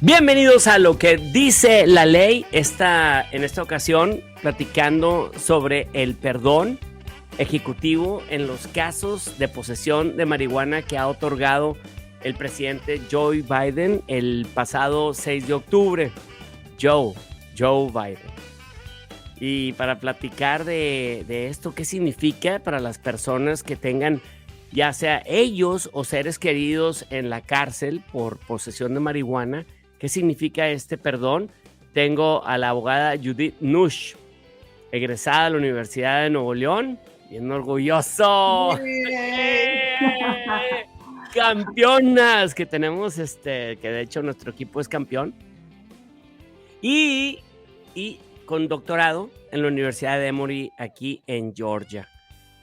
Bienvenidos a Lo que dice la ley. En esta ocasión platicando sobre el perdón ejecutivo en los casos de posesión de marihuana que ha otorgado el presidente Joe Biden el pasado 6 de octubre. Joe Biden. Y para platicar de esto, ¿qué significa para las personas que tengan ya sea ellos o seres queridos en la cárcel por posesión de marihuana? ¿Qué significa este perdón? Tengo a la abogada Judith Nush, egresada de la Universidad de Nuevo León, bien orgulloso. Bien. Campeonas que tenemos, que de hecho nuestro equipo es campeón. Y con doctorado en la Universidad de Emory, aquí en Georgia.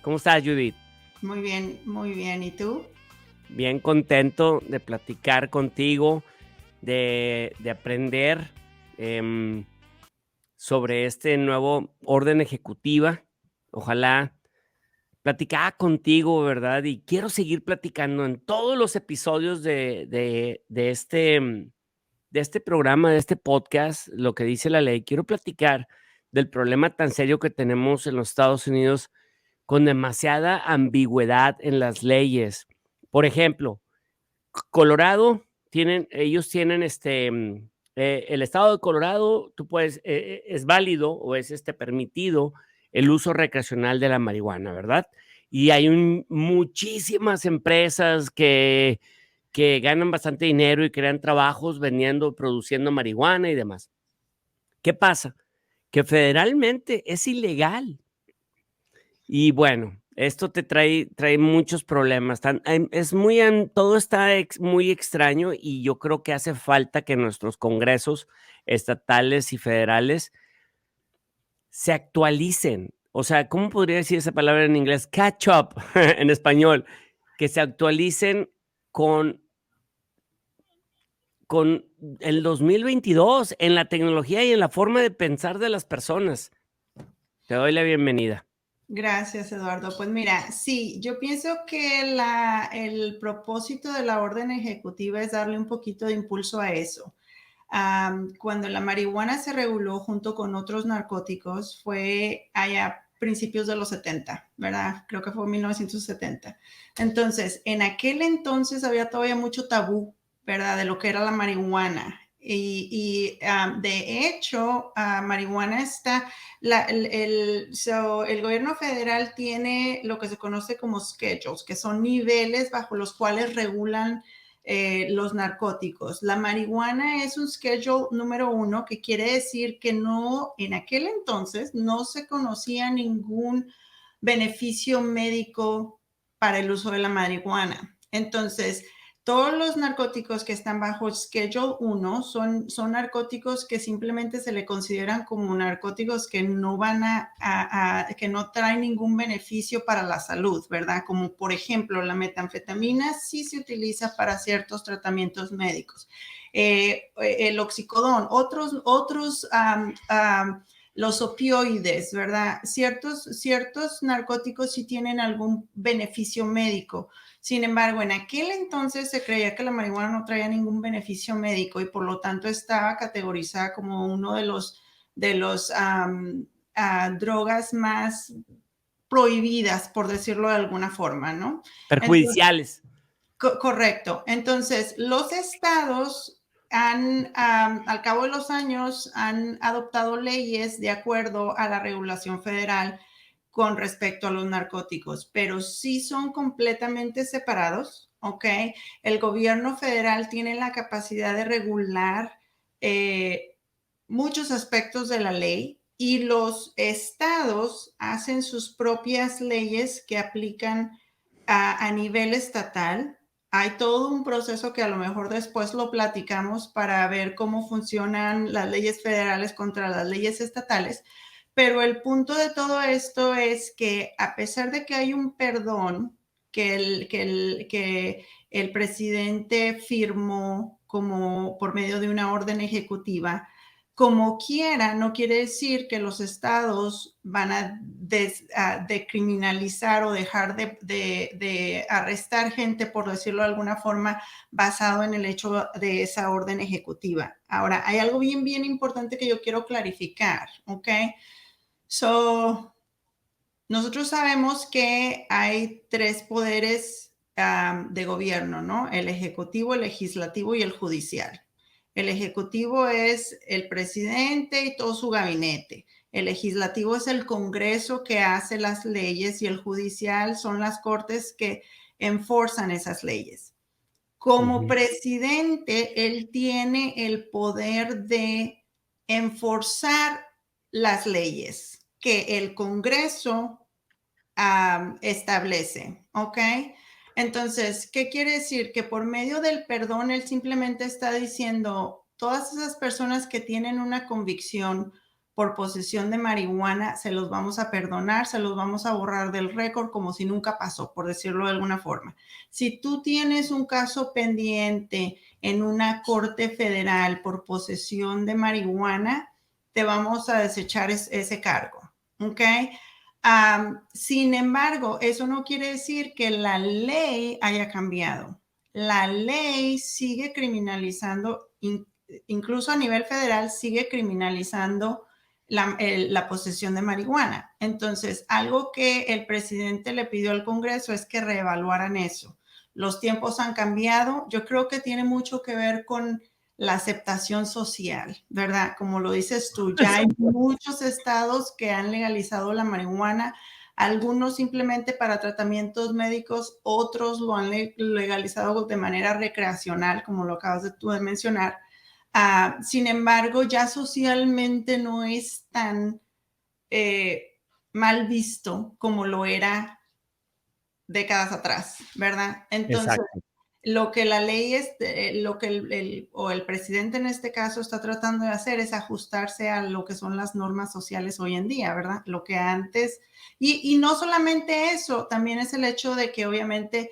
¿Cómo estás, Judith? Muy bien, muy bien. ¿Y tú? Bien contento de platicar contigo, de aprender sobre este nuevo orden ejecutiva. Ojalá platicaba contigo, ¿verdad? Y quiero seguir platicando en todos los episodios de este programa, de este podcast, Lo que dice la ley. Quiero platicar del problema tan serio que tenemos en los Estados Unidos con demasiada ambigüedad en las leyes. Por ejemplo, Colorado, ellos tienen el estado de Colorado, tú puedes, es válido o es permitido el uso recreacional de la marihuana, ¿verdad? Y hay muchísimas empresas que ganan bastante dinero y crean trabajos vendiendo, produciendo marihuana y demás. ¿Qué pasa? Que federalmente es ilegal. Y bueno, esto te trae muchos problemas. Todo está muy extraño y yo creo que hace falta que nuestros congresos estatales y federales se actualicen. O sea, ¿cómo podría decir esa palabra en inglés? Catch up en español. Que se actualicen con el 2022 en la tecnología y en la forma de pensar de las personas. Te doy la bienvenida. Gracias, Eduardo. Pues mira, sí, yo pienso que el propósito de la orden ejecutiva es darle un poquito de impulso a eso. Cuando la marihuana se reguló junto con otros narcóticos fue allá principios de los 70, ¿verdad? Creo que fue en 1970. Entonces, en aquel entonces había todavía mucho tabú, ¿verdad? De lo que era la marihuana. De hecho, marihuana está, el gobierno federal tiene lo que se conoce como schedules, que son niveles bajo los cuales regulan los narcóticos. La marihuana es un schedule número 1, que quiere decir que no, en aquel entonces no se conocía ningún beneficio médico para el uso de la marihuana. Entonces, todos los narcóticos que están bajo Schedule 1 son narcóticos que simplemente se le consideran como narcóticos que no van que no traen ningún beneficio para la salud, ¿verdad? Como por ejemplo la metanfetamina sí se utiliza para ciertos tratamientos médicos. El oxicodón, los opioides, ¿verdad? Ciertos narcóticos sí tienen algún beneficio médico. Sin embargo, en aquel entonces se creía que la marihuana no traía ningún beneficio médico y por lo tanto estaba categorizada como uno de los drogas más prohibidas, por decirlo de alguna forma, ¿no? Perjudiciales. Correcto. Entonces, los estados al cabo de los años, han adoptado leyes de acuerdo a la regulación federal con respecto a los narcóticos, pero sí son completamente separados, ¿ok? El gobierno federal tiene la capacidad de regular muchos aspectos de la ley y los estados hacen sus propias leyes que aplican a nivel estatal. Hay todo un proceso que a lo mejor después lo platicamos para ver cómo funcionan las leyes federales contra las leyes estatales, pero el punto de todo esto es que a pesar de que hay un perdón que el presidente firmó como por medio de una orden ejecutiva, Como quiera, no quiere decir que los estados van a decriminalizar o dejar de arrestar gente, por decirlo de alguna forma, basado en el hecho de esa orden ejecutiva. Ahora, hay algo bien, bien importante que yo quiero clarificar, ¿ok? Nosotros sabemos que hay tres poderes de gobierno, ¿no? El ejecutivo, el legislativo y el judicial. El ejecutivo es el presidente y todo su gabinete. El legislativo es el Congreso que hace las leyes y el judicial son las cortes que enforzan esas leyes. Como presidente, él tiene el poder de enforzar las leyes que el Congreso establece, ¿ok? Entonces, ¿qué quiere decir? Que por medio del perdón, él simplemente está diciendo, todas esas personas que tienen una convicción por posesión de marihuana, se los vamos a perdonar, se los vamos a borrar del récord como si nunca pasó, por decirlo de alguna forma. Si tú tienes un caso pendiente en una corte federal por posesión de marihuana, te vamos a desechar ese cargo, ¿ok? Sin embargo, eso no quiere decir que la ley haya cambiado. La ley sigue criminalizando, incluso a nivel federal, sigue criminalizando la posesión de marihuana. Entonces, algo que el presidente le pidió al Congreso es que reevaluaran eso. Los tiempos han cambiado. Yo creo que tiene mucho que ver con la aceptación social, ¿verdad? Como lo dices tú, ya hay muchos estados que han legalizado la marihuana, algunos simplemente para tratamientos médicos, otros lo han legalizado de manera recreacional, como lo acabas de mencionar. Sin embargo, ya socialmente no es tan mal visto como lo era décadas atrás, ¿verdad? Entonces, Exacto. lo que la ley es, lo que el presidente en este caso está tratando de hacer es ajustarse a lo que son las normas sociales hoy en día, ¿verdad? Lo que antes, y no solamente eso, también es el hecho de que obviamente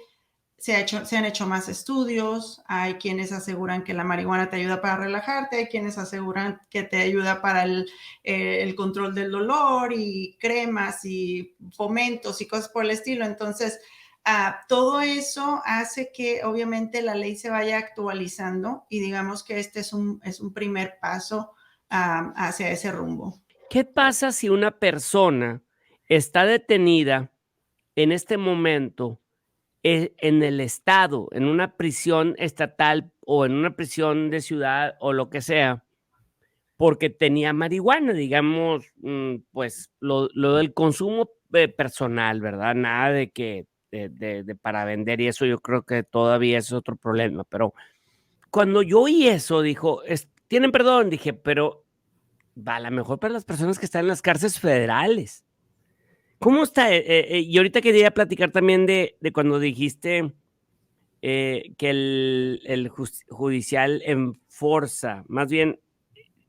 se han hecho más estudios, hay quienes aseguran que la marihuana te ayuda para relajarte, hay quienes aseguran que te ayuda para el control del dolor y cremas y fomentos y cosas por el estilo. Entonces, todo eso hace que obviamente la ley se vaya actualizando y digamos que este es un primer paso hacia ese rumbo. ¿Qué pasa si una persona está detenida en este momento en el estado, en una prisión estatal o en una prisión de ciudad o lo que sea, porque tenía marihuana, digamos, pues lo del consumo personal, ¿verdad? Nada de que para vender y eso yo creo que todavía es otro problema, pero cuando yo oí eso, dijo, tienen perdón, dije, pero va, a lo mejor para las personas que están en las cárceles federales. ¿Cómo está? Y ahorita quería platicar también de cuando dijiste que el judicial enforza, más bien,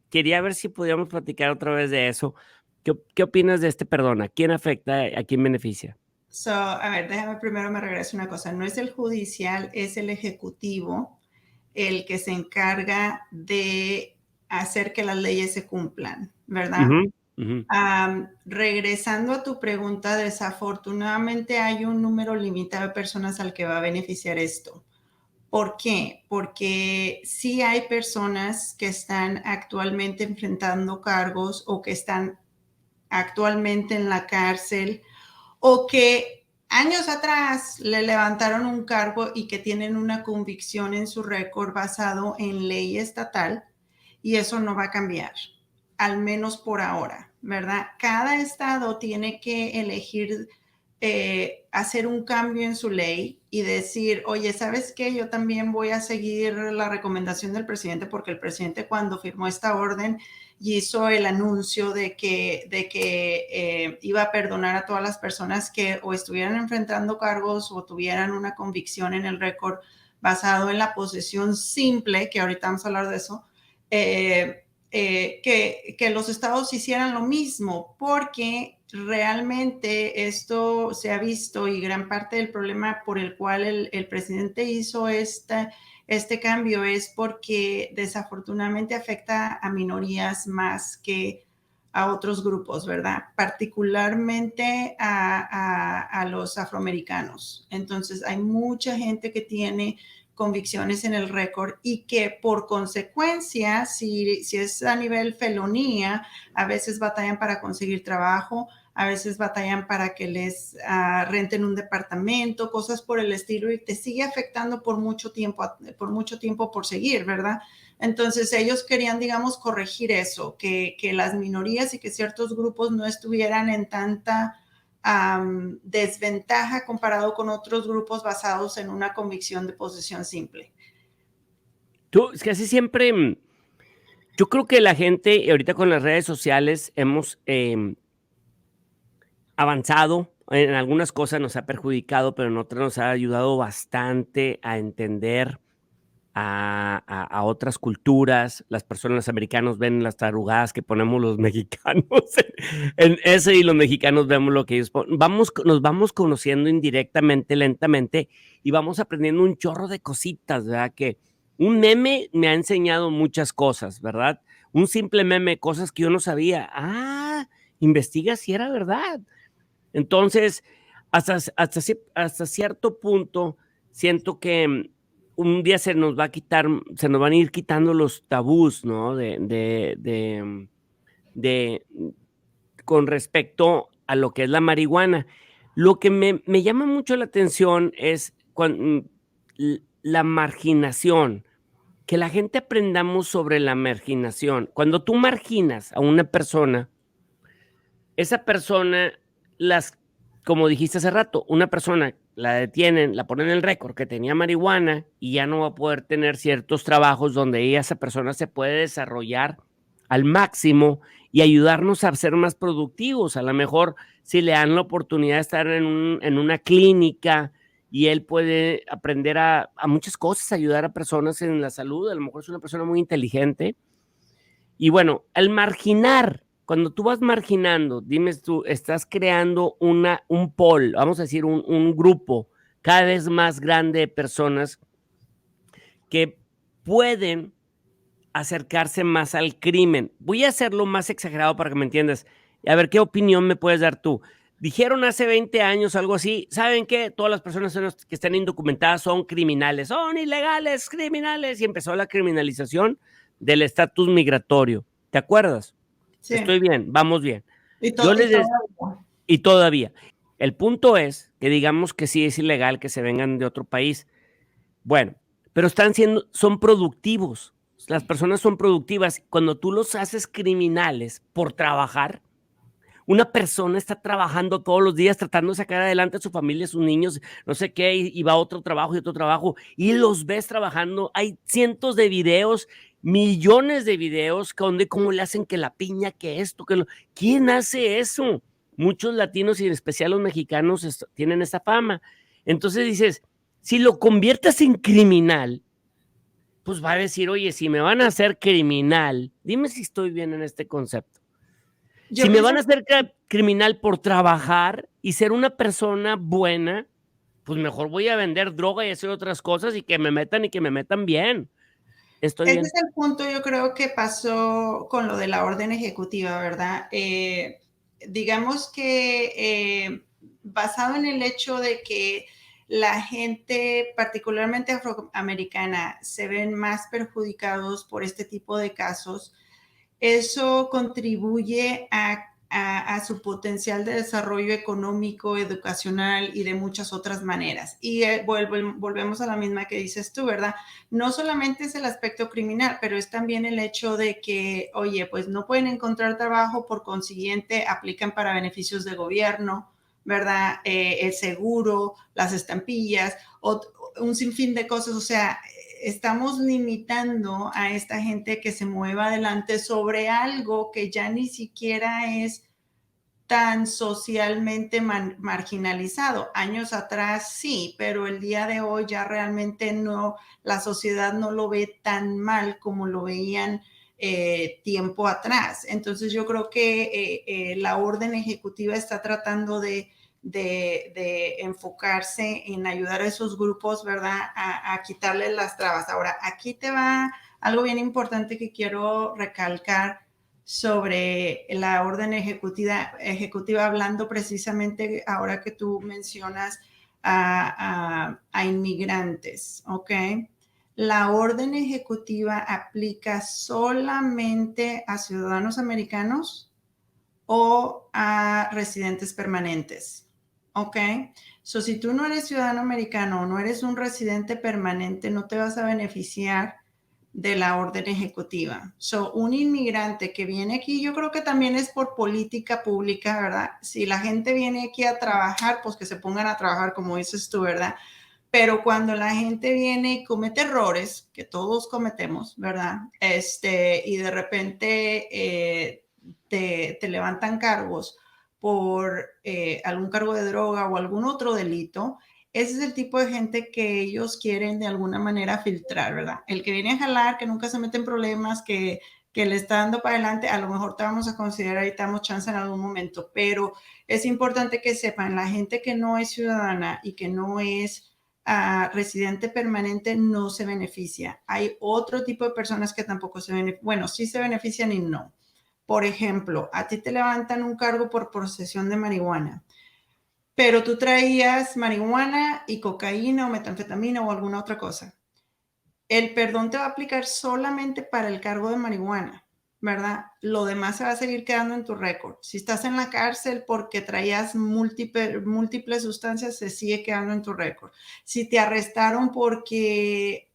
quería ver si podíamos platicar otra vez de eso. ¿Qué opinas de este perdón? ¿A quién afecta? ¿A quién beneficia? A ver, déjame primero me regreso una cosa. No es el judicial, es el ejecutivo el que se encarga de hacer que las leyes se cumplan, ¿verdad? Ujú, ujú. Regresando a tu pregunta, desafortunadamente hay un número limitado de personas al que va a beneficiar esto. ¿Por qué? Porque sí hay personas que están actualmente enfrentando cargos o que están actualmente en la cárcel o que años atrás le levantaron un cargo y que tienen una convicción en su récord basado en ley estatal y eso no va a cambiar, al menos por ahora, ¿verdad? Cada estado tiene que elegir hacer un cambio en su ley y decir, oye, ¿sabes qué? Yo también voy a seguir la recomendación del presidente porque el presidente cuando firmó esta orden y hizo el anuncio de que iba a perdonar a todas las personas que o estuvieran enfrentando cargos o tuvieran una convicción en el récord basado en la posesión simple, que ahorita vamos a hablar de eso, que los estados hicieran lo mismo, porque realmente esto se ha visto y gran parte del problema por el cual el presidente hizo este cambio es porque desafortunadamente afecta a minorías más que a otros grupos, ¿verdad? Particularmente a los afroamericanos. Entonces, hay mucha gente que tiene convicciones en el récord y que por consecuencia, si es a nivel felonía, a veces batallan para conseguir trabajo, a veces batallan para que les renten un departamento, cosas por el estilo, y te sigue afectando por mucho tiempo por seguir, ¿verdad? Entonces ellos querían, digamos, corregir eso, que las minorías y que ciertos grupos no estuvieran en tanta desventaja comparado con otros grupos basados en una convicción de posesión simple. Tú, es que así siempre, yo creo que la gente, y ahorita con las redes sociales, hemos avanzado. En algunas cosas nos ha perjudicado, pero en otras nos ha ayudado bastante a entender a otras culturas. Las personas, los americanos ven las tarugadas que ponemos los mexicanos en eso, y los mexicanos vemos lo que ellos ponen. Nos vamos conociendo indirectamente, lentamente, y vamos aprendiendo un chorro de cositas, ¿verdad? Que un meme me ha enseñado muchas cosas, ¿verdad? Un simple meme, cosas que yo no sabía. Investiga si era verdad. Entonces, hasta cierto punto, siento que un día se nos van a ir quitando los tabús, ¿no? De con respecto a lo que es la marihuana. Lo que me llama mucho la atención es la marginación, que la gente aprendamos sobre la marginación. Cuando tú marginas a una persona, esa persona, las como dijiste hace rato, una persona la detienen, la ponen en el récord que tenía marihuana y ya no va a poder tener ciertos trabajos donde esa persona se puede desarrollar al máximo y ayudarnos a ser más productivos. A lo mejor si le dan la oportunidad de estar en una clínica y él puede aprender a muchas cosas, ayudar a personas en la salud. A lo mejor es una persona muy inteligente. Y bueno, al marginar, cuando tú vas marginando, dime tú, estás creando un pool, vamos a decir, un grupo cada vez más grande de personas que pueden acercarse más al crimen. Voy a hacerlo más exagerado para que me entiendas. A ver, ¿qué opinión me puedes dar tú? Dijeron hace 20 años algo así, ¿saben qué? Todas las personas que están indocumentadas son criminales, son ilegales, criminales, y empezó la criminalización del estatus migratorio. ¿Te acuerdas? Sí. Estoy bien, vamos bien. Y, Yo les des- todavía. y todavía. El punto es que digamos que sí es ilegal que se vengan de otro país. Bueno, pero son productivos. Las personas son productivas. Cuando tú los haces criminales por trabajar, una persona está trabajando todos los días tratando de sacar adelante a su familia, a sus niños, no sé qué, y va a otro trabajo y otro trabajo, y los ves trabajando. Hay cientos de videos, millones de videos, donde cómo le hacen que la piña, que esto, que lo... ¿Quién hace eso? Muchos latinos y en especial los mexicanos tienen esa fama. Entonces dices, si lo conviertes en criminal, pues va a decir, oye, si me van a hacer criminal, dime si estoy bien en este concepto. Yo Si me pienso van a hacer criminal por trabajar y ser una persona buena, pues mejor voy a vender droga y hacer otras cosas y que me metan bien. Estoy ese bien. es el punto, yo creo que pasó con lo de la orden ejecutiva, ¿verdad? Digamos que basado en el hecho de que la gente, particularmente afroamericana, se ven más perjudicados por este tipo de casos, eso contribuye a su potencial de desarrollo económico, educacional y de muchas otras maneras. Y volvemos a la misma que dices tú, ¿verdad? No solamente es el aspecto criminal, pero es también el hecho de que, oye, pues no pueden encontrar trabajo, por consiguiente aplican para beneficios de gobierno, ¿verdad? El seguro, las estampillas, un sinfín de cosas, o sea, estamos limitando a esta gente que se mueva adelante sobre algo que ya ni siquiera es tan socialmente marginalizado. Años atrás sí, pero el día de hoy ya realmente no, la sociedad no lo ve tan mal como lo veían tiempo atrás. Entonces yo creo que la orden ejecutiva está tratando de enfocarse en ayudar a esos grupos, ¿verdad? A quitarles las trabas. Ahora, aquí te va algo bien importante que quiero recalcar sobre la orden ejecutiva, hablando precisamente ahora que tú mencionas a inmigrantes, ¿ok? La orden ejecutiva aplica solamente a ciudadanos americanos o a residentes permanentes, ¿ok? So, si tú no eres ciudadano americano o no eres un residente permanente, no te vas a beneficiar de la orden ejecutiva. So, un inmigrante que viene aquí, yo creo que también es por política pública, ¿verdad? Si la gente viene aquí a trabajar, pues que se pongan a trabajar, como dices tú, ¿verdad? Pero cuando la gente viene y comete errores, que todos cometemos, ¿verdad? Y de repente te levantan cargos por algún cargo de droga o algún otro delito, ese es el tipo de gente que ellos quieren de alguna manera filtrar, ¿verdad? El que viene a jalar, que nunca se mete en problemas, que le está dando para adelante, a lo mejor te vamos a considerar y te damos chance en algún momento, pero es importante que sepan, la gente que no es ciudadana y que no es residente permanente no se beneficia. Hay otro tipo de personas que tampoco se benefician, bueno, sí se benefician y no. Por ejemplo, a ti te levantan un cargo por posesión de marihuana, pero tú traías marihuana y cocaína o metanfetamina o alguna otra cosa. El perdón te va a aplicar solamente para el cargo de marihuana, ¿verdad? Lo demás se va a seguir quedando en tu récord. Si estás en la cárcel porque traías múltiples sustancias, se sigue quedando en tu récord. Si te arrestaron porque,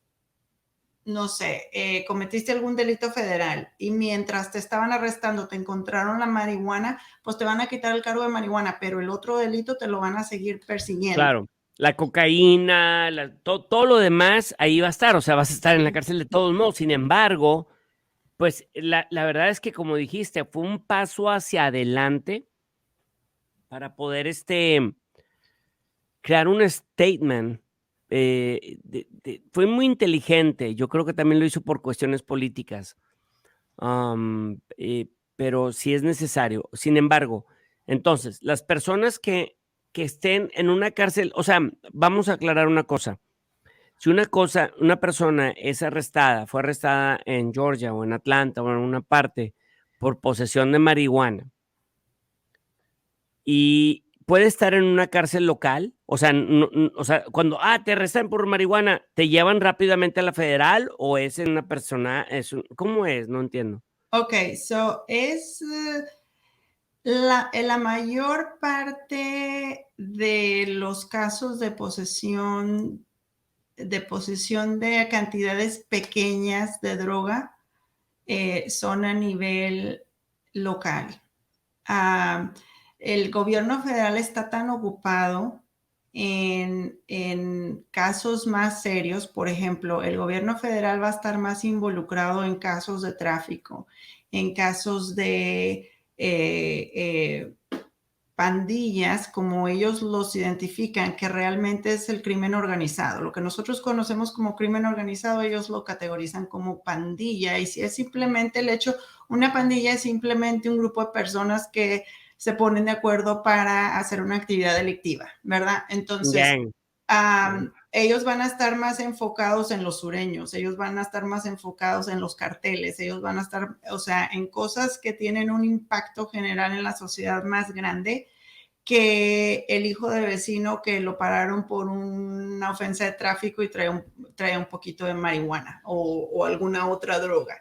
no sé, cometiste algún delito federal y mientras te estaban arrestando te encontraron la marihuana, pues te van a quitar el cargo de marihuana, pero el otro delito te lo van a seguir persiguiendo. Claro, la cocaína, todo lo demás, ahí va a estar, o sea, vas a estar en la cárcel de todos modos. Sin embargo, pues la verdad es que, como dijiste, fue un paso hacia adelante para poder crear un statement. Fue muy inteligente. Yo creo que también lo hizo por cuestiones políticas. Pero sí es necesario. Sin embargo, entonces, las personas que estén en una cárcel, o sea, vamos a aclarar una cosa. Si una persona es arrestada, fue arrestada en Georgia o en Atlanta o en una parte por posesión de marihuana y puede estar en una cárcel local, o sea, o sea, cuando te arrestan por marihuana, ¿te llevan rápidamente a la federal o es en una persona? ¿Cómo es? No entiendo. Ok, so es la mayor parte de los casos de posesión de cantidades pequeñas de droga son a nivel local. El gobierno federal está tan ocupado en casos más serios. Por ejemplo, el gobierno federal va a estar más involucrado en casos de tráfico, en casos de pandillas, como ellos los identifican, que realmente es el crimen organizado. Lo que nosotros conocemos como crimen organizado, ellos lo categorizan como pandilla. Y si es simplemente el hecho, una pandilla es simplemente un grupo de personas que se ponen de acuerdo para hacer una actividad delictiva, ¿verdad? Entonces, Gang. ellos van a estar más enfocados en los sureños, ellos van a estar más enfocados en los carteles, ellos van a estar, o sea, en cosas que tienen un impacto general en la sociedad más grande que el hijo de vecino que lo pararon por una ofensa de tráfico y trae un poquito de marihuana o alguna otra droga.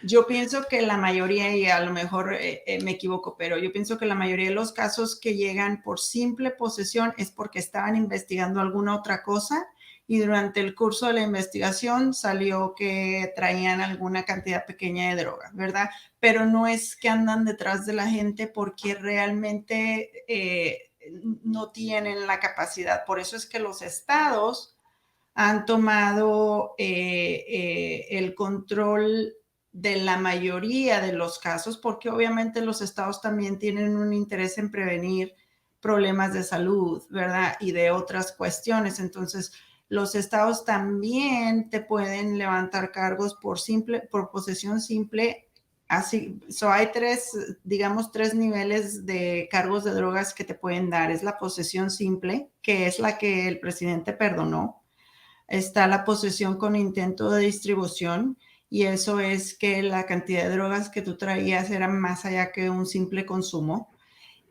Yo pienso que la mayoría, y a lo mejor me equivoco, pero yo pienso que la mayoría de los casos que llegan por simple posesión es porque estaban investigando alguna otra cosa y durante el curso de la investigación salió que traían alguna cantidad pequeña de droga, ¿verdad? Pero no es que andan detrás de la gente porque realmente no tienen la capacidad. Por eso es que los estados han tomado el control de la mayoría de los casos, porque obviamente los estados también tienen un interés en prevenir problemas de salud, ¿verdad? Y de otras cuestiones. Entonces, los estados también te pueden levantar cargos por posesión simple Así, hay tres, digamos, tres niveles de cargos de drogas que te pueden dar. Es la posesión simple, que es la que el presidente perdonó. Está la posesión con intento de distribución, y eso es que la cantidad de drogas que tú traías era más allá que un simple consumo.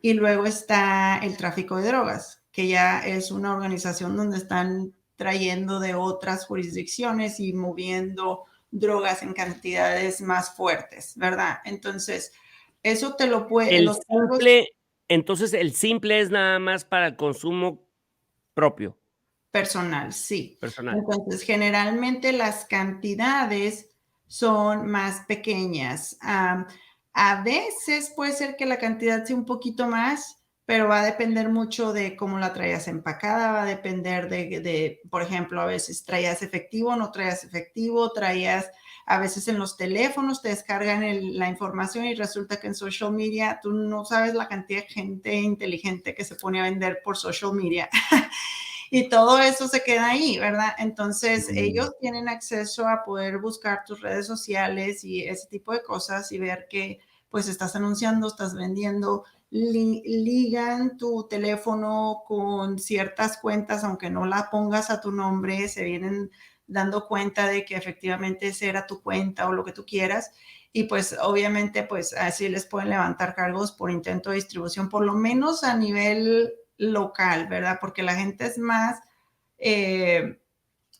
Y luego está el tráfico de drogas, que ya es una organización donde están trayendo de otras jurisdicciones y moviendo drogas en cantidades más fuertes, ¿verdad? Entonces, eso te lo puede, El los cargos simple, entonces el simple es nada más para el consumo propio, personal, sí. personal. Entonces, generalmente las cantidades son más pequeñas. A veces puede ser que la cantidad sea un poquito más, pero va a depender mucho de cómo la traías empacada, va a depender por ejemplo, a veces traías efectivo, no traías efectivo, traías, a veces en los teléfonos te descargan la información y resulta que en social media tú no sabes la cantidad de gente inteligente que se pone a vender por social media. Y todo eso se queda ahí, ¿verdad? Entonces, ellos tienen acceso a poder buscar tus redes sociales y ese tipo de cosas y ver que pues estás anunciando, estás vendiendo, ligan tu teléfono con ciertas cuentas, aunque no la pongas a tu nombre, se vienen dando cuenta de que efectivamente esa era tu cuenta o lo que tú quieras. Y pues obviamente pues así les pueden levantar cargos por intento de distribución, por lo menos a nivel local, ¿verdad? Porque la gente es más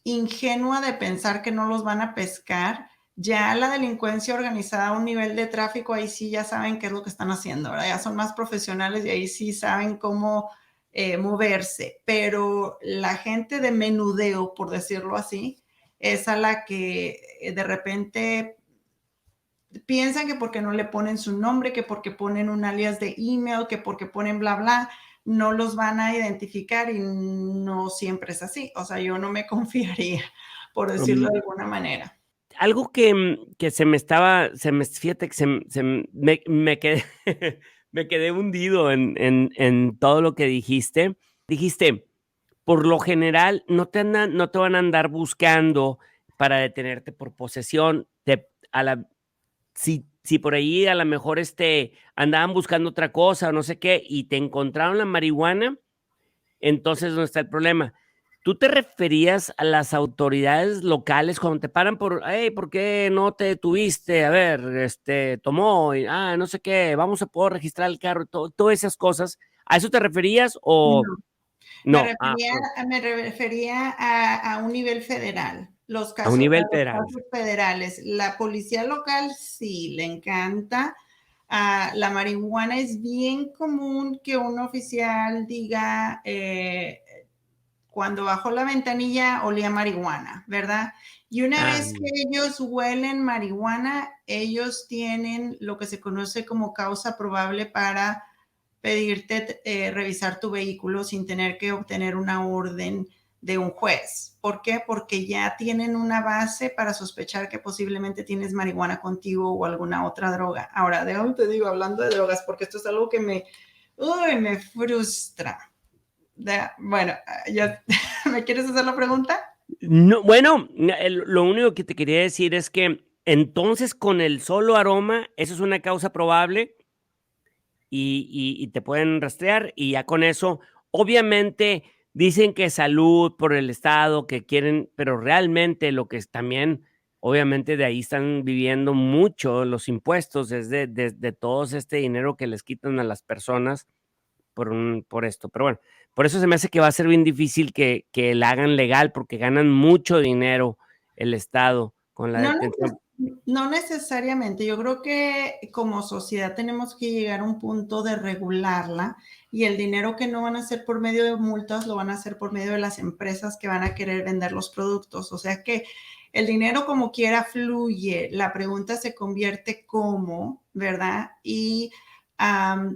ingenua de pensar que no los van a pescar. Ya la delincuencia organizada a un nivel de tráfico, ahí sí ya saben qué es lo que están haciendo, ¿verdad? Ya son más profesionales y ahí sí saben cómo moverse. Pero la gente de menudeo, por decirlo así, es a la que de repente piensan que porque no le ponen su nombre, que porque ponen un alias de email, que porque ponen bla, bla, no los van a identificar, y no siempre es así. O sea, yo no me confiaría, por decirlo de alguna manera. Algo que, que fíjate que me quedé me quedé hundido en todo lo que dijiste. Dijiste: "Por lo general, no te van a andar buscando para detenerte por posesión, te a la si por ahí a la mejor, andaban buscando otra cosa o no sé qué, y te encontraron la marihuana, entonces, ¿dónde está el problema?". ¿Tú te referías a las autoridades locales cuando te paran por: "Hey, ¿por qué no te detuviste? A ver, tomó y, no sé qué, vamos a poder registrar el carro", todas esas cosas? ¿A eso te referías o No, me no? refería, me refería a un nivel federal, A un a nivel los federal. casos federales. La policía local sí le encanta. La marihuana es bien común que un oficial diga, cuando bajó la ventanilla olía marihuana, ¿verdad? Y una Ah, vez que ellos huelen marihuana, ellos tienen lo que se conoce como causa probable para pedirte revisar tu vehículo sin tener que obtener una orden de un juez. ¿Por qué? Porque ya tienen una base para sospechar que posiblemente tienes marihuana contigo o alguna otra droga. Ahora, de dónde te digo, hablando de drogas, porque esto es algo que me frustra. Bueno, ya, ¿me quieres hacer la pregunta? no, bueno, lo único que te quería decir es que, entonces, con el solo aroma, eso es una causa probable y te pueden rastrear, y ya con eso, obviamente, dicen que salud por el estado, que quieren, pero realmente lo que es también, obviamente, de ahí están viviendo mucho los impuestos, es de todo este dinero que les quitan a las personas por esto. Pero bueno, por eso se me hace que va a ser bien difícil que la hagan legal, porque ganan mucho dinero el estado con la No, detención. no necesariamente. Yo creo que como sociedad tenemos que llegar a un punto de regularla, y el dinero que no van a hacer por medio de multas lo van a hacer por medio de las empresas que van a querer vender los productos. O sea que el dinero como quiera fluye. La pregunta se convierte cómo, ¿verdad? Y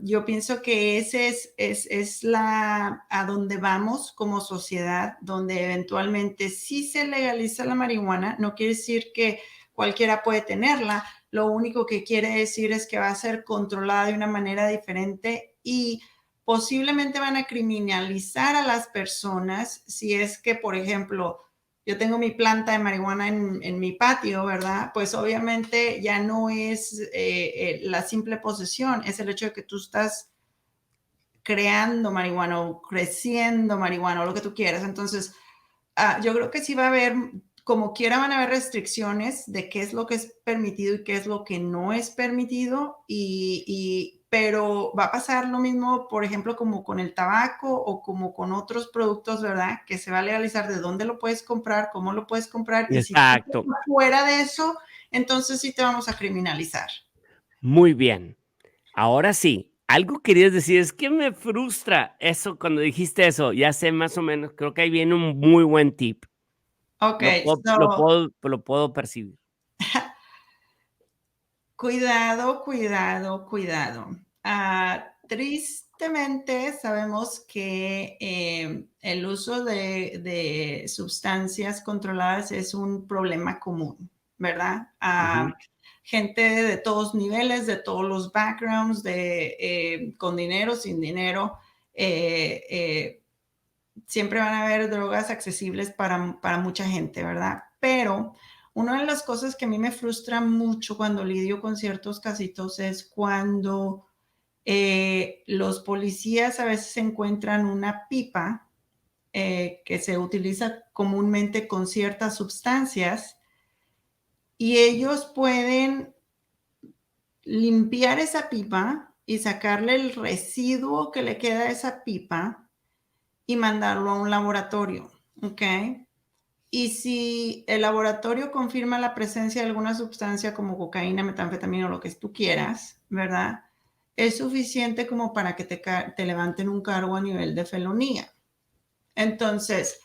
yo pienso que ese es a donde vamos como sociedad, donde eventualmente si se legaliza la marihuana, no quiere decir que cualquiera puede tenerla. Lo único que quiere decir es que va a ser controlada de una manera diferente, y posiblemente van a criminalizar a las personas si es que, por ejemplo, yo tengo mi planta de marihuana en mi patio, ¿verdad? Pues obviamente ya no es la simple posesión, es el hecho de que tú estás creando marihuana o creciendo marihuana o lo que tú quieras. Entonces, yo creo que sí va a haber, como quiera, van a haber restricciones de qué es lo que es permitido y qué es lo que no es permitido, pero va a pasar lo mismo, por ejemplo, como con el tabaco o como con otros productos, ¿verdad? Que se va a legalizar de dónde lo puedes comprar, cómo lo puedes comprar, y si tú Exacto. estás fuera de eso, entonces sí te vamos a criminalizar. Muy bien. Ahora sí, algo querías decir, es que me frustra eso cuando dijiste eso, ya sé más o menos, creo que ahí viene un muy buen tip. Lo Ok, puedo lo so, puedo lo puedo percibir. cuidado, cuidado, cuidado. Tristemente sabemos que el uso de sustancias controladas es un problema común, ¿verdad? Ujú. Gente de todos niveles, de todos los backgrounds, con dinero, sin dinero, eh, eh, siempre van a haber drogas accesibles para mucha gente, ¿verdad? Pero una de las cosas que a mí me frustra mucho cuando lidio con ciertos casitos es cuando los policías a veces encuentran una pipa que se utiliza comúnmente con ciertas sustancias y ellos pueden limpiar esa pipa y sacarle el residuo que le queda a esa pipa y mandarlo a un laboratorio, ¿ok? Y si el laboratorio confirma la presencia de alguna sustancia como cocaína, metanfetamina o lo que tú quieras, ¿verdad? Es suficiente como para que te levanten un cargo a nivel de felonía. Entonces,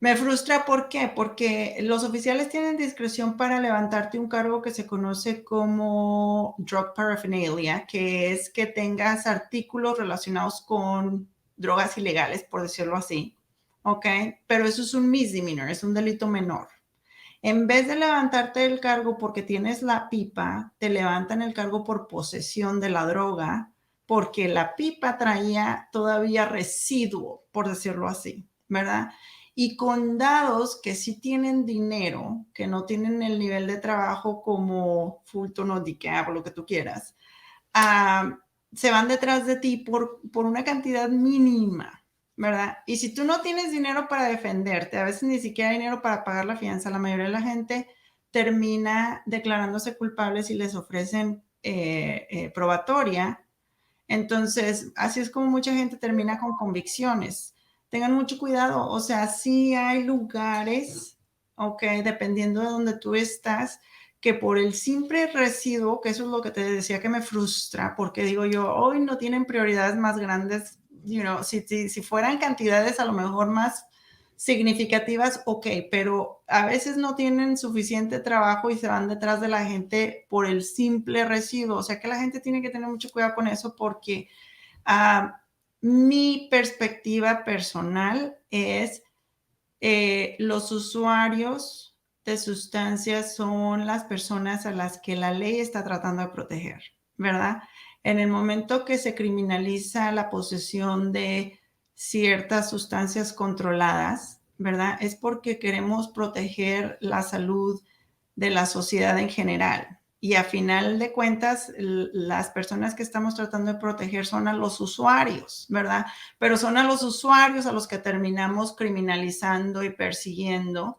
me frustra, ¿por qué? Porque los oficiales tienen discreción para levantarte un cargo que se conoce como drug paraphernalia, que es que tengas artículos relacionados con drogas ilegales, por decirlo así, ¿ok? Pero eso es un misdemeanor, es un delito menor. En vez de levantarte el cargo porque tienes la pipa, te levantan el cargo por posesión de la droga, porque la pipa traía todavía residuo, por decirlo así, ¿verdad? Y condados que sí tienen dinero, que no tienen el nivel de trabajo como Fulton o DeKalb o lo que tú quieras, ah, se van detrás de ti por una cantidad mínima, ¿verdad? Y si tú no tienes dinero para defenderte, a veces ni siquiera hay dinero para pagar la fianza, la mayoría de la gente termina declarándose culpables y les ofrecen probatoria. Entonces, así es como mucha gente termina con convicciones. Tengan mucho cuidado, o sea, sí hay lugares, ok, dependiendo de donde tú estás, que por el simple residuo, que eso es lo que te decía que me frustra, porque digo yo, hoy no tienen prioridades más grandes, si fueran cantidades a lo mejor más significativas, ok, pero a veces no tienen suficiente trabajo y se van detrás de la gente por el simple residuo. O sea que la gente tiene que tener mucho cuidado con eso porque mi perspectiva personal es los usuarios de sustancias son las personas a las que la ley está tratando de proteger, ¿verdad? En el momento que se criminaliza la posesión de ciertas sustancias controladas, ¿verdad? Es porque queremos proteger la salud de la sociedad en general. Y a final de cuentas, las personas que estamos tratando de proteger son a los usuarios, ¿verdad? Pero son a los usuarios a los que terminamos criminalizando y persiguiendo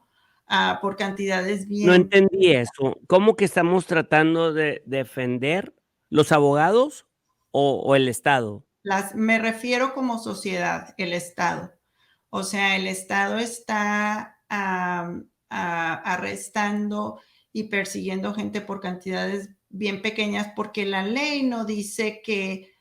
por cantidades No bien. entendí eso, ¿cómo que estamos tratando de defender los abogados o el Estado? Me refiero como sociedad, el Estado. O sea, el Estado está arrestando y persiguiendo gente por cantidades bien pequeñas porque la ley no dice que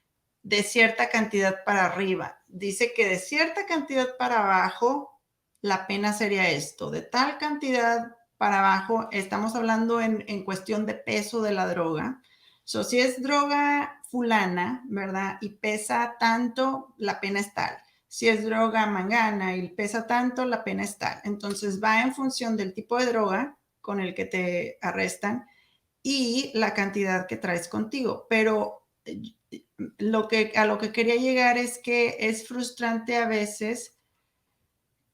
de cierta cantidad para arriba, dice que de cierta cantidad para abajo la pena sería esto, de tal cantidad para abajo, estamos hablando en cuestión de peso de la droga. So, si es droga fulana, ¿verdad? Y pesa tanto, la pena es tal. Si es droga mangana y pesa tanto, la pena es tal. Entonces va en función del tipo de droga con el que te arrestan y la cantidad que traes contigo. Pero a lo que quería llegar es que es frustrante a veces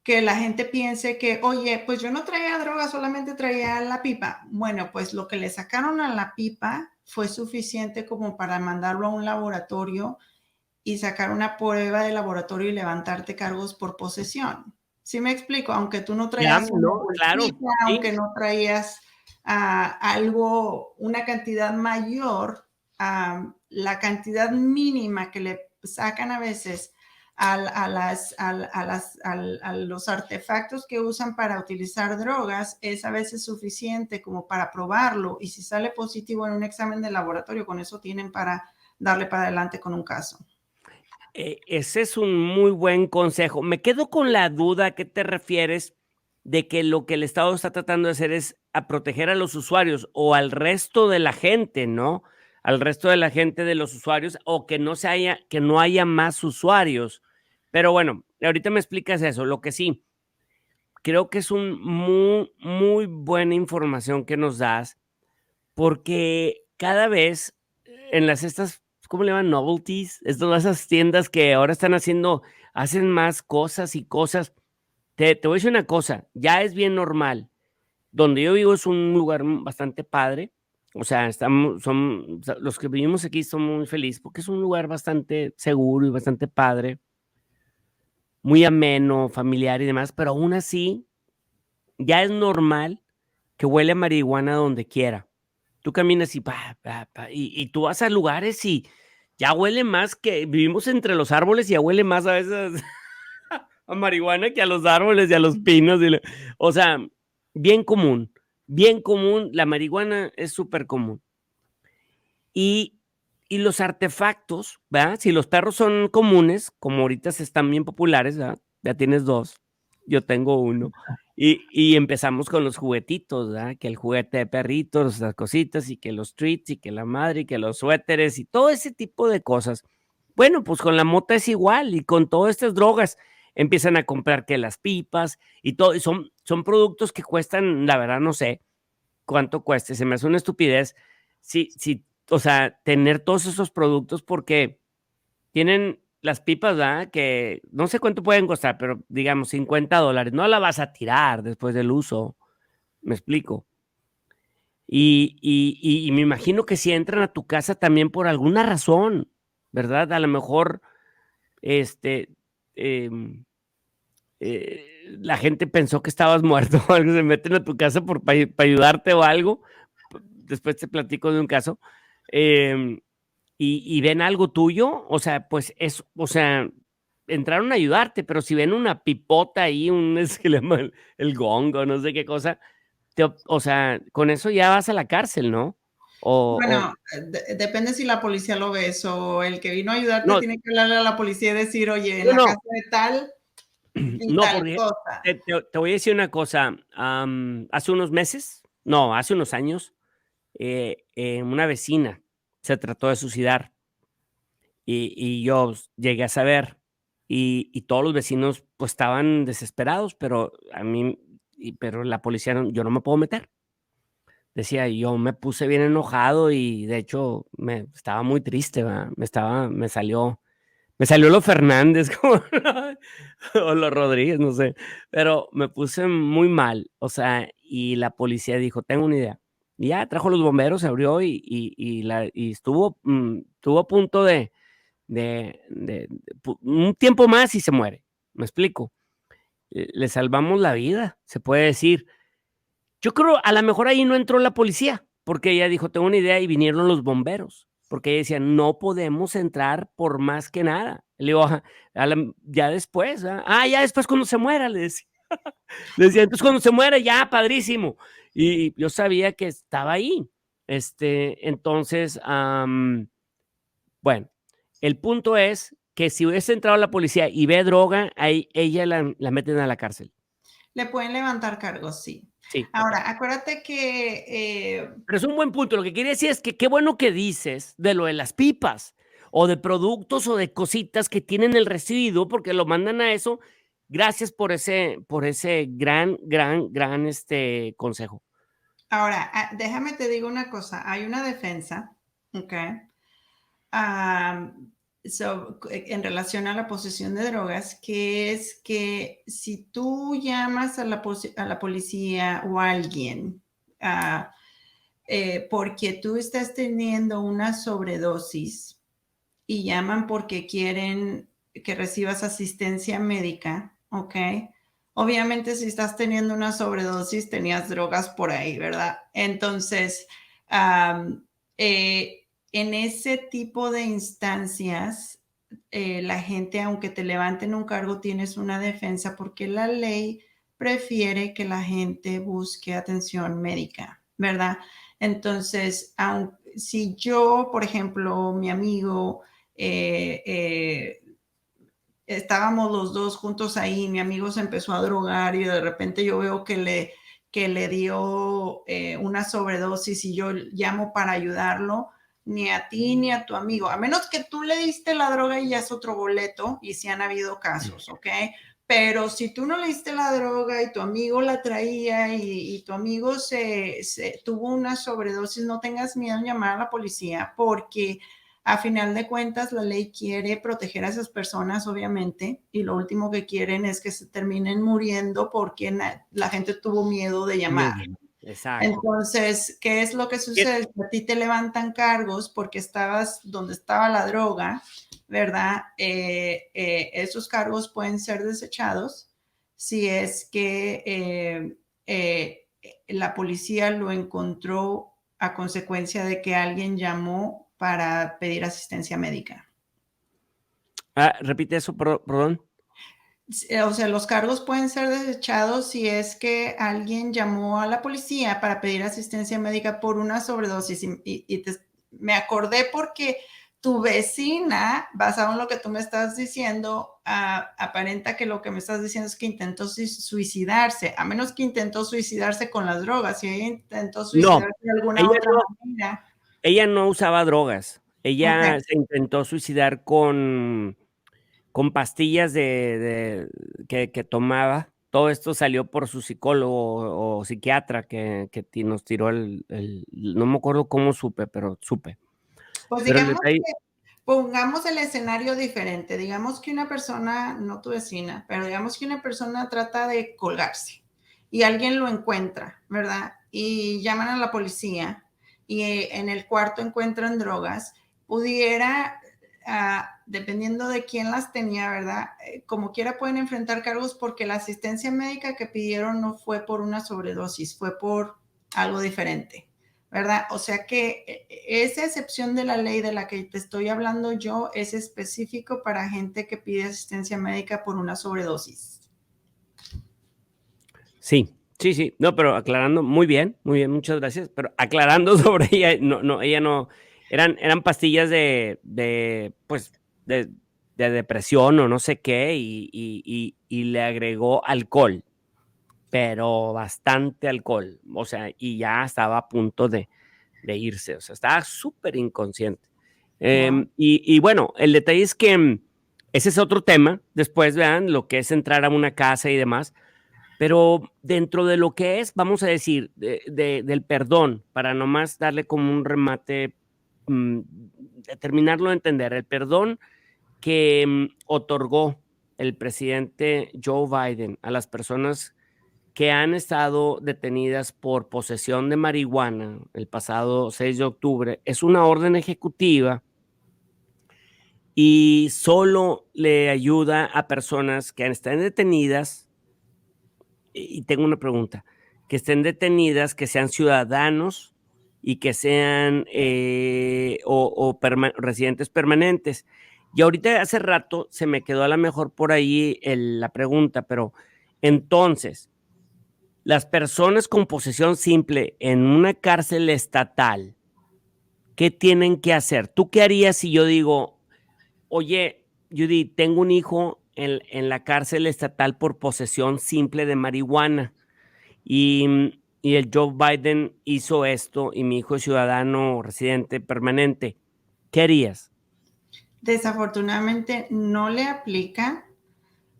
que la gente piense que, oye, pues yo no traía droga, solamente traía la pipa. Bueno, pues lo que le sacaron a la pipa fue suficiente como para mandarlo a un laboratorio y sacar una prueba de laboratorio y levantarte cargos por posesión. ¿Sí me explico? Aunque tú no Ya, traías una no, claro, bolsita, sí. aunque no traías algo, una cantidad mayor, la cantidad mínima que le sacan a veces a los artefactos que usan para utilizar drogas es a veces suficiente como para probarlo y si sale positivo en un examen de laboratorio, con eso tienen para darle para adelante con un caso. Ese es un muy buen consejo. Me quedo con la duda, ¿a qué te refieres de que lo que el Estado está tratando de hacer es a proteger a los usuarios o al resto de la gente, ¿no? Al resto de la gente de los usuarios o que no haya más usuarios. Pero bueno, ahorita me explicas eso. Lo que sí, creo que es un muy buena información que nos das porque cada vez en las estas, ¿cómo le llaman? Novelties, esas tiendas que ahora están hacen más cosas y cosas. Te voy a decir una cosa, ya es bien normal. Donde yo vivo es un lugar bastante padre, o sea, o sea, los que vivimos aquí somos muy felices porque es un lugar bastante seguro y bastante padre, muy ameno, familiar y demás, pero aún así ya es normal que huele a marihuana donde quiera. Tú caminas y y tú vas a lugares y ya huele más que vivimos entre los árboles y ya huele más a veces a marihuana que a los árboles y a los pinos o sea, bien común, la marihuana es súper común. Y y los artefactos, ¿verdad? Si los perros son comunes, como ahorita se están bien populares, ¿verdad? Ya tienes 2, yo tengo uno. Y empezamos con los juguetitos, ¿verdad? Que el juguete de perritos, las cositas, y que los treats, y que la madre, y que los suéteres, y todo ese tipo de cosas. Bueno, pues con la mota es igual, y con todas estas drogas empiezan a comprar que las pipas y todo, y son productos que cuestan, la verdad no sé cuánto cueste, se me hace una estupidez. Sí, o sea, tener todos esos productos porque tienen las pipas, ¿verdad? Que no sé cuánto pueden costar, pero digamos $50. No la vas a tirar después del uso, ¿me explico? Y me imagino que si entran a tu casa también por alguna razón, ¿verdad? A lo mejor, este, em, la gente pensó que estabas muerto o algo, se meten a tu casa para ayudarte o algo. Después te platico de un caso. em, y ven algo tuyo, o sea, pues o sea, entraron a ayudarte, pero si ven una pipota ahí, es que le llama el gongo, no sé qué cosa, o sea, con eso ya vas a la cárcel, ¿no? O Bueno, depende si la policía lo ve o el que vino a ayudarte no, tiene que hablarle a la policía y decir, oye, en no, la no, casa de tal y no, tal porque cosa. te voy a decir una cosa, hace unos meses, no, hace unos años, una vecina se trató de suicidar y yo llegué a saber y todos los vecinos pues estaban desesperados, pero pero la policía yo no me puedo meter. Decía, yo me puse bien enojado y de hecho estaba muy triste, ¿verdad? Me salió lo Fernández como o lo Rodríguez, no sé, pero me puse muy mal, o sea, y la policía dijo: "Tengo una idea". Y ya trajo los bomberos, se abrió y estuvo a punto un tiempo más y se muere, ¿me explico? Le salvamos la vida, se puede decir. Yo creo, a la mejor ahí no entró la policía, porque ella dijo: "Tengo una idea", y vinieron los bomberos, porque ella decía: "No podemos entrar por más que nada". Le digo: "Ajá, ya después, ¿verdad?". "Ah, ya después cuando se muera", le decía. Le decía: "Entonces cuando se muera, ya, padrísimo". Y yo sabía que estaba ahí. Entonces, bueno, el punto es que si hubiese entrado la policía y ve droga, ahí ella la meten a la cárcel. Le pueden levantar cargos, sí. Sí. Ahora, acuérdate que Pero es un buen punto. Lo que quería decir es que qué bueno que dices de lo de las pipas, o de productos, o de cositas que tienen el residuo, porque lo mandan a eso. Gracias por ese gran, consejo. ahora, déjame te digo una cosa, hay una defensa, ¿ok? en relación a la posesión de drogas, que es que si tú llamas a la policía o a alguien porque tú estás teniendo una sobredosis y llaman porque quieren que recibas asistencia médica, ¿ok? Obviamente si estás teniendo una sobredosis, tenías drogas por ahí, ¿verdad? Entonces, en ese tipo de instancias, la gente, aunque te levanten un cargo, tienes una defensa porque la ley prefiere que la gente busque atención médica, ¿verdad? Entonces, si yo, por ejemplo, mi amigo, estábamos los dos juntos ahí, mi amigo se empezó a drogar y de repente yo veo que le dio una sobredosis y yo llamo para ayudarlo, ni a ti ni a tu amigo, a menos que tú le diste la droga y ya es otro boleto, y sí han habido casos, ¿ok? Pero si tú no le diste la droga y tu amigo la traía y tu amigo tuvo una sobredosis, no tengas miedo en llamar a la policía porque a final de cuentas la ley quiere proteger a esas personas, obviamente, y lo último que quieren es que se terminen muriendo porque la gente tuvo miedo de llamar. Exacto. Entonces, ¿qué es lo que sucede? A ti te levantan cargos porque estabas donde estaba la droga, ¿verdad? Esos cargos pueden ser desechados si es que la policía lo encontró a consecuencia de que alguien llamó para pedir asistencia médica. Repite eso, perdón. O sea, los cargos pueden ser desechados si es que alguien llamó a la policía para pedir asistencia médica por una sobredosis. Me acordé porque tu vecina, basado en lo que tú me estás diciendo, aparenta que lo que me estás diciendo es que intentó suicidarse, a menos que intentó suicidarse con las drogas. Si ella intentó suicidarse de alguna otra manera. Ella no usaba drogas. Ella Okay. se intentó suicidar con pastillas que tomaba. Todo esto salió por su psicólogo o psiquiatra que nos tiró no me acuerdo cómo supe, pero supe. Pues Pero el digamos detalle que pongamos el escenario diferente. Digamos que una persona, no tu vecina, pero digamos que una persona trata de colgarse y alguien lo encuentra, ¿verdad? Y llaman a la policía y en el cuarto encuentran drogas. Pudiera, dependiendo de quién las tenía, ¿verdad? Como quiera pueden enfrentar cargos porque la asistencia médica que pidieron no fue por una sobredosis, fue por algo diferente. ¿Verdad? O sea que esa excepción de la ley de la que te estoy hablando yo es específico para gente que pide asistencia médica por una sobredosis. sí, sí, sí. No, pero aclarando, muy bien, muchas gracias. Pero aclarando sobre ella, ella no, eran pastillas pues, de depresión o no sé qué, y le agregó alcohol, pero bastante alcohol. O sea, y ya estaba a punto de irse. O sea, estaba súper inconsciente. Wow. Y bueno, el detalle es que ese es otro tema. Después vean lo que es entrar a una casa y demás. Pero dentro de lo que es, vamos a decir, del perdón, para nomás darle como un remate, terminarlo de entender, el perdón que otorgó el presidente Joe Biden a las personas que han estado detenidas por posesión de marihuana el pasado 6 de octubre, es una orden ejecutiva y solo le ayuda a personas que están detenidas. Y tengo una pregunta, que estén detenidas, que sean ciudadanos y que sean residentes permanentes. Y ahorita hace rato se me quedó a lo mejor por ahí la pregunta, pero entonces, las personas con posesión simple en una cárcel estatal, ¿qué tienen que hacer? ¿Tú qué harías si yo digo, oye, Judy, tengo un hijo en la cárcel estatal por posesión simple de marihuana? Y el Joe Biden hizo esto y mi hijo es ciudadano residente permanente. ¿Qué harías? Desafortunadamente no le aplica.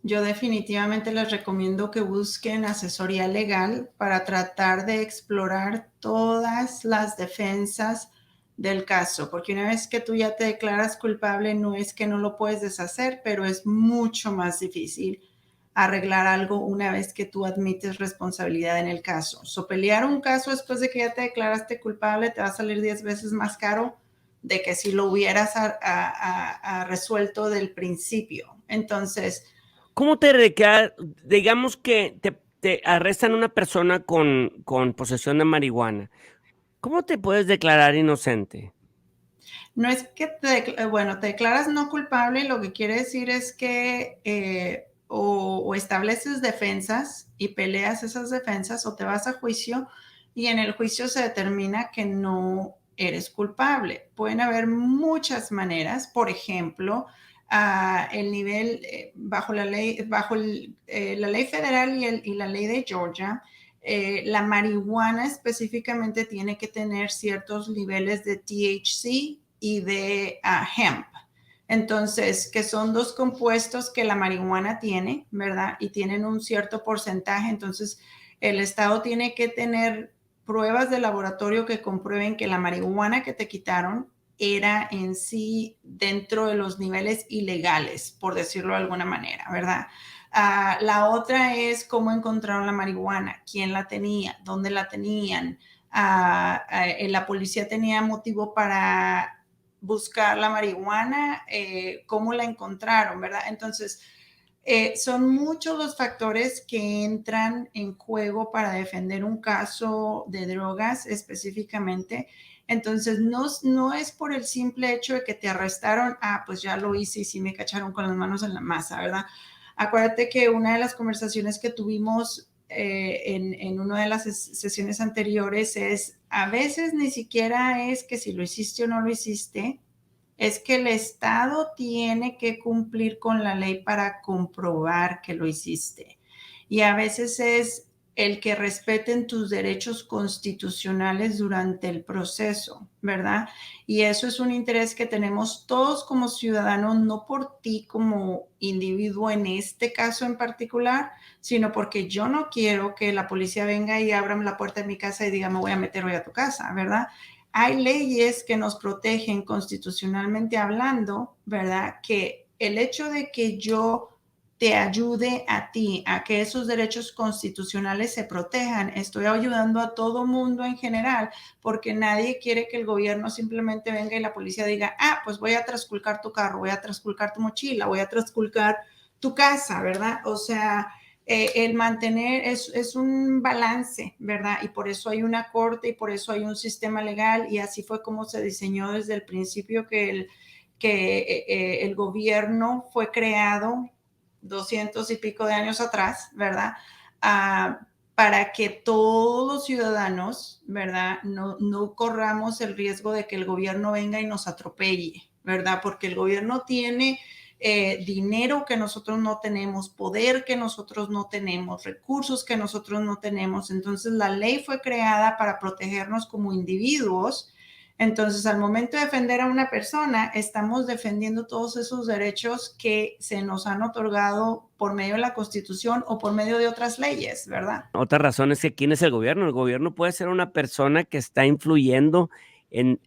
Yo definitivamente les recomiendo que busquen asesoría legal para tratar de explorar todas las defensas del caso, porque una vez que tú ya te declaras culpable, no es que no lo puedes deshacer, pero es mucho más difícil arreglar algo una vez que tú admites responsabilidad en el caso. So, pelear un caso después de que ya te declaraste culpable te va a salir 10 veces más caro de que si lo hubieras resuelto del principio. Entonces, ¿Cómo te declaras? Digamos que te arrestan una persona con posesión de marihuana. ¿Cómo te puedes declarar inocente? no es que bueno, te declaras no culpable, lo que quiere decir es que o estableces defensas y peleas esas defensas o te vas a juicio y en el juicio se determina que no eres culpable. Pueden haber muchas maneras, por ejemplo, el nivel bajo la ley, la ley federal y la ley de Georgia. La marihuana específicamente tiene que tener ciertos niveles de THC y de hemp. Entonces, que son dos compuestos que la marihuana tiene, ¿verdad? Y tienen un cierto porcentaje. Entonces, el Estado tiene que tener pruebas de laboratorio que comprueben que la marihuana que te quitaron era en sí dentro de los niveles ilegales, por decirlo de alguna manera, ¿verdad? La otra es cómo encontraron la marihuana, quién la tenía, dónde la tenían. La policía tenía motivo para buscar la marihuana, cómo la encontraron, ¿verdad? Entonces, son muchos los factores que entran en juego para defender un caso de drogas específicamente. Entonces, no es por el simple hecho de que te arrestaron, pues ya lo hice y sí me cacharon con las manos en la masa, ¿verdad? Acuérdate que una de las conversaciones que tuvimos en una de las sesiones anteriores es, a veces ni siquiera es que si lo hiciste o no lo hiciste, es que el Estado tiene que cumplir con la ley para comprobar que lo hiciste. Y a veces es el que respeten tus derechos constitucionales durante el proceso, ¿verdad? Y eso es un interés que tenemos todos como ciudadanos, no por ti como individuo en este caso en particular, sino porque yo no quiero que la policía venga y abra la puerta de mi casa y diga, me voy a meter hoy a tu casa, ¿verdad? Hay leyes que nos protegen constitucionalmente hablando, ¿verdad? Que el hecho de que yo te ayude a ti a que esos derechos constitucionales se protejan, estoy ayudando a todo mundo en general, porque nadie quiere que el gobierno simplemente venga y la policía diga, pues voy a trasculcar tu carro, voy a trasculcar tu mochila, voy a trasculcar tu casa, ¿verdad? O sea, el mantener es un balance, ¿verdad? Y por eso hay una corte y por eso hay un sistema legal y así fue como se diseñó desde el principio que el gobierno fue creado 200 y pico de años atrás, ¿verdad? Para que todos los ciudadanos, ¿verdad? No corramos el riesgo de que el gobierno venga y nos atropelle, ¿verdad? Porque el gobierno tiene dinero que nosotros no tenemos, poder que nosotros no tenemos, recursos que nosotros no tenemos. Entonces la ley fue creada para protegernos como individuos. Entonces, al momento de defender a una persona, estamos defendiendo todos esos derechos que se nos han otorgado por medio de la Constitución o por medio de otras leyes, ¿verdad? Otra razón es que ¿quién es el gobierno? El gobierno puede ser una persona que está influyendo en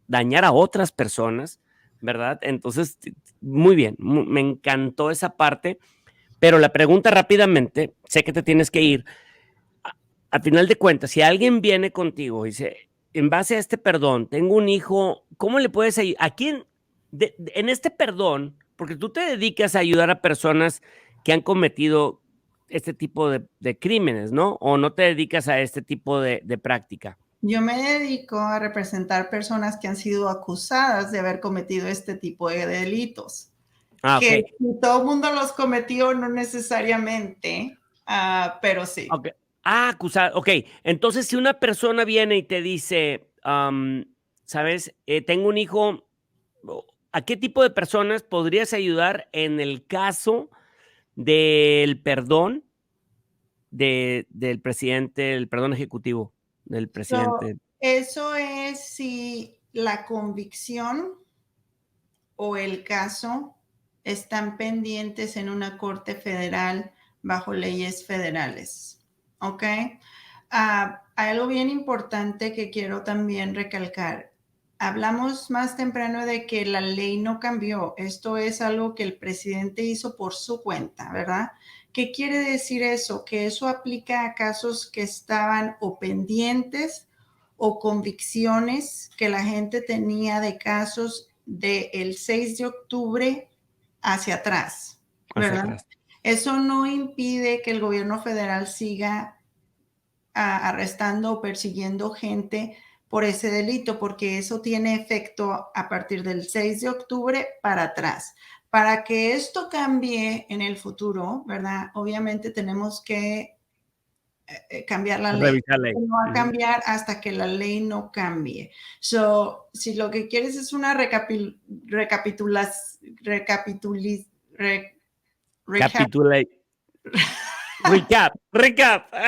dañar a otras personas, ¿verdad? Entonces, muy bien, me encantó esa parte, pero la pregunta rápidamente, sé que te tienes que ir. Al final de cuentas, si alguien viene contigo y dice, en base a este perdón, tengo un hijo, ¿cómo le puedes ayudar? ¿A quién? En este perdón, porque tú te dedicas a ayudar a personas que han cometido este tipo de crímenes, ¿no? ¿O no te dedicas a este tipo de práctica? Yo me dedico a representar personas que han sido acusadas de haber cometido este tipo de delitos. Ah, ok. Que todo el mundo los cometió, no necesariamente, pero sí. Ok. Ah, acusar. Ok. Entonces, si una persona viene y te dice, ¿sabes? Tengo un hijo. ¿A qué tipo de personas podrías ayudar en el caso del perdón del presidente, el perdón ejecutivo del So, presidente? eso es si la convicción o el caso están pendientes en una corte federal bajo leyes federales. ¿Ok? hay algo bien importante que quiero también recalcar. Hablamos más temprano de que la ley no cambió. Esto es algo que el presidente hizo por su cuenta, ¿verdad? ¿Qué quiere decir eso? Que eso aplica a casos que estaban o pendientes o convicciones que la gente tenía de casos del 6 de octubre hacia atrás, hacia ¿verdad? atrás. Eso no impide que el gobierno federal siga arrestando o persiguiendo gente por ese delito, porque eso tiene efecto a partir del 6 de octubre para atrás. Para que esto cambie en el futuro, ¿verdad? Obviamente tenemos que cambiar la ley. Revisar la ley. No va a cambiar hasta que la ley no cambie. So, si lo que quieres es una Recap.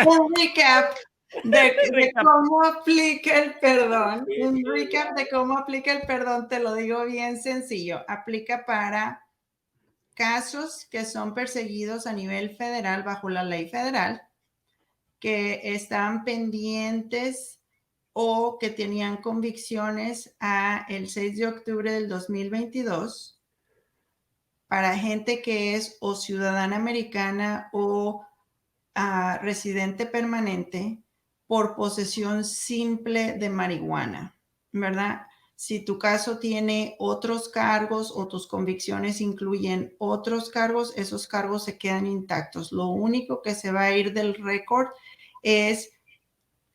un recap de Recap. cómo aplica el perdón. Un recap de cómo aplica el perdón, te lo digo bien sencillo. Aplica para casos que son perseguidos a nivel federal bajo la ley federal, que están pendientes o que tenían convicciones a el 6 de octubre del 2022, para gente que es o ciudadana americana o residente permanente por posesión simple de marihuana, ¿verdad? Si tu caso tiene otros cargos o tus convicciones incluyen otros cargos, esos cargos se quedan intactos. Lo único que se va a ir del récord es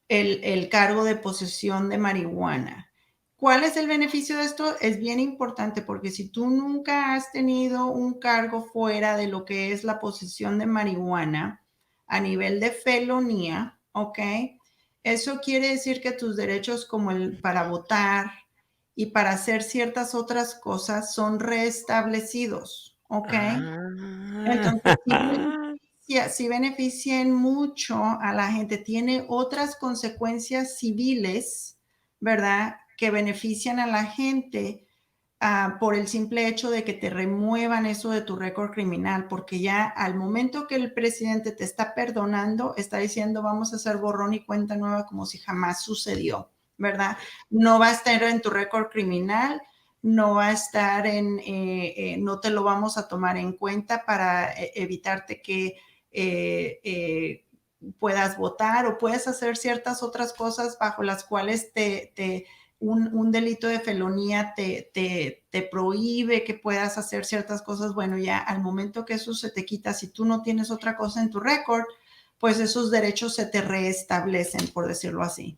el cargo de posesión de marihuana. ¿Cuál es el beneficio de esto? Es bien importante porque si tú nunca has tenido un cargo fuera de lo que es la posesión de marihuana a nivel de felonía, ¿ok? Eso quiere decir que tus derechos como el para votar y para hacer ciertas otras cosas son reestablecidos, ¿ok? Entonces, sí benefician mucho a la gente. Tiene otras consecuencias civiles, ¿verdad? Que benefician a la gente por el simple hecho de que te remuevan eso de tu récord criminal, porque ya al momento que el presidente te está perdonando, está diciendo vamos a hacer borrón y cuenta nueva como si jamás sucedió, ¿verdad? No va a estar en tu récord criminal, no va a estar no te lo vamos a tomar en cuenta para evitarte que puedas votar o puedes hacer ciertas otras cosas bajo las cuales un delito de felonía te prohíbe que puedas hacer ciertas cosas. Bueno, ya al momento que eso se te quita, si tú no tienes otra cosa en tu récord, pues esos derechos se te reestablecen, por decirlo así.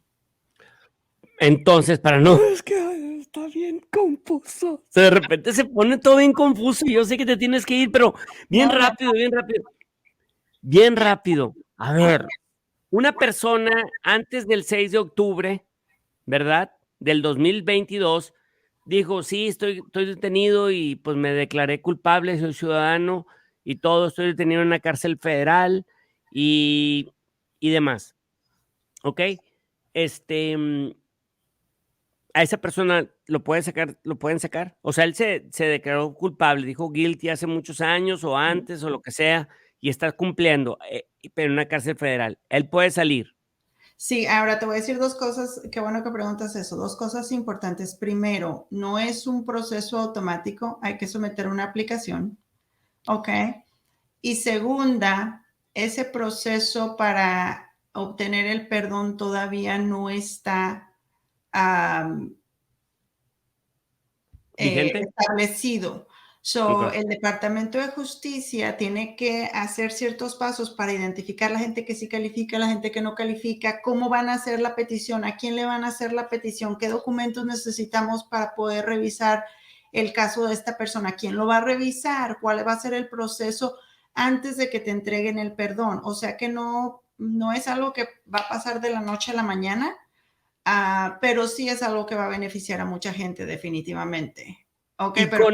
Entonces, para no, es que está bien confuso. O sea, de repente se pone todo bien confuso y yo sé que te tienes que ir, pero bien No, no. rápido, bien rápido. Bien rápido. A ver, una persona antes del 6 de octubre, ¿verdad? Del 2022, dijo, sí, estoy detenido y pues me declaré culpable, soy ciudadano y todo, estoy detenido en una cárcel federal y demás. ¿Ok? A esa persona lo pueden sacar. O sea, él se declaró culpable, dijo guilty hace muchos años o antes o lo que sea, y está cumpliendo, pero en una cárcel federal. Él puede salir. Sí, ahora te voy a decir dos cosas, qué bueno que preguntas eso, dos cosas importantes. Primero, no es un proceso automático, hay que someter una aplicación, ¿ok? Y segunda, ese proceso para obtener el perdón todavía no está ¿Vigente? establecido. So, Ok. el Departamento de Justicia tiene que hacer ciertos pasos para identificar la gente que sí califica, la gente que no califica, cómo van a hacer la petición, a quién le van a hacer la petición, qué documentos necesitamos para poder revisar el caso de esta persona, quién lo va a revisar, cuál va a ser el proceso antes de que te entreguen el perdón. O sea que no es algo que va a pasar de la noche a la mañana, pero sí es algo que va a beneficiar a mucha gente definitivamente. Ok, Y con,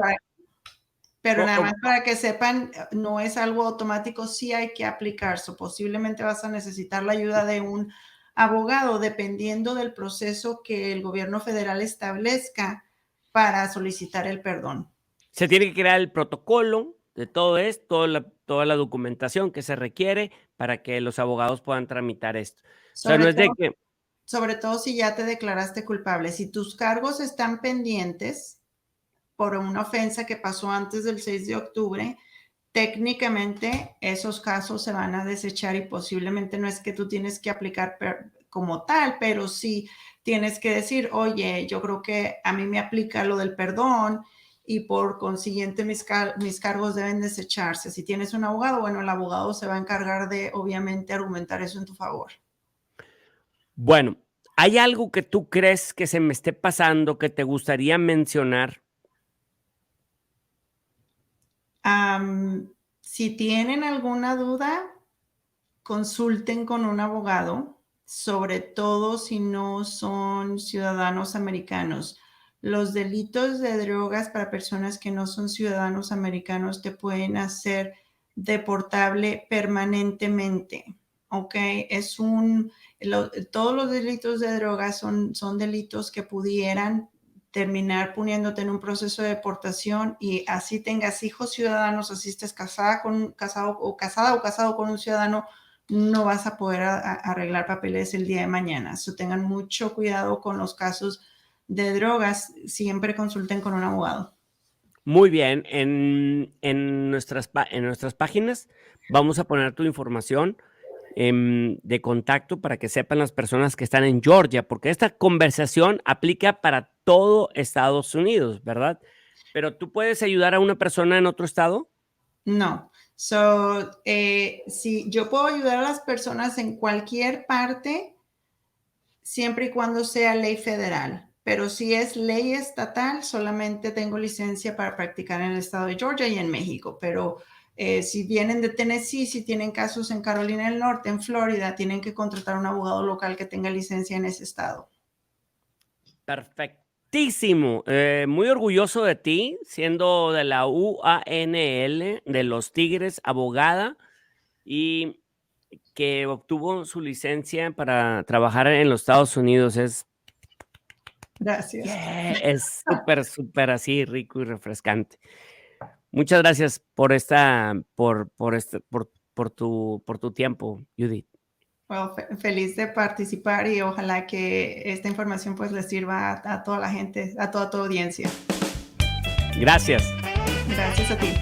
pero o- nada más o- para que sepan, no es algo automático, sí hay que aplicarse. Posiblemente vas a necesitar la ayuda de un abogado dependiendo del proceso que el gobierno federal establezca para solicitar el perdón. se tiene que crear el protocolo de todo esto, toda la documentación que se requiere para que los abogados puedan tramitar esto. O sea, no Sobre es de todo, que sobre todo si ya te declaraste culpable. Si tus cargos están pendientes por una ofensa que pasó antes del 6 de octubre, técnicamente esos casos se van a desechar y posiblemente no es que tú tienes que aplicar como tal, pero sí tienes que decir, oye, yo creo que a mí me aplica lo del perdón y por consiguiente mis cargos deben desecharse. Si tienes un abogado, bueno, el abogado se va a encargar de obviamente argumentar eso en tu favor. Bueno, ¿hay algo que tú crees que se me esté pasando que te gustaría mencionar? Si tienen alguna duda, consulten con un abogado, sobre todo si no son ciudadanos americanos. Los delitos de drogas para personas que no son ciudadanos americanos te pueden hacer deportable permanentemente, ¿ok? Todos los delitos de drogas son delitos que pudieran terminar poniéndote en un proceso de deportación y así tengas hijos ciudadanos, así estés casada o casado con un ciudadano, no vas a poder arreglar papeles el día de mañana. So, tengan mucho cuidado con los casos de drogas. Siempre consulten con un abogado. Muy bien, en nuestras páginas vamos a poner tu información de contacto para que sepan las personas que están en Georgia, porque esta conversación aplica para todo Estados Unidos, ¿verdad? Pero tú puedes ayudar a una persona en otro estado. No. So, si yo puedo ayudar a las personas en cualquier parte, siempre y cuando sea ley federal. Pero si es ley estatal, solamente tengo licencia para practicar en el estado de Georgia y en México. Pero si vienen de Tennessee, si tienen casos en Carolina del Norte, en Florida, tienen que contratar a un abogado local que tenga licencia en ese estado. Perfectísimo. Muy orgulloso de ti, siendo de la UANL, de los Tigres, abogada, y que obtuvo su licencia para trabajar en los Estados Unidos. Gracias. Es súper, súper así rico y refrescante. Muchas gracias por tu tiempo, Judith. Well, feliz de participar y ojalá que esta información pues les sirva a toda la gente, a toda tu audiencia. Gracias. Gracias a ti.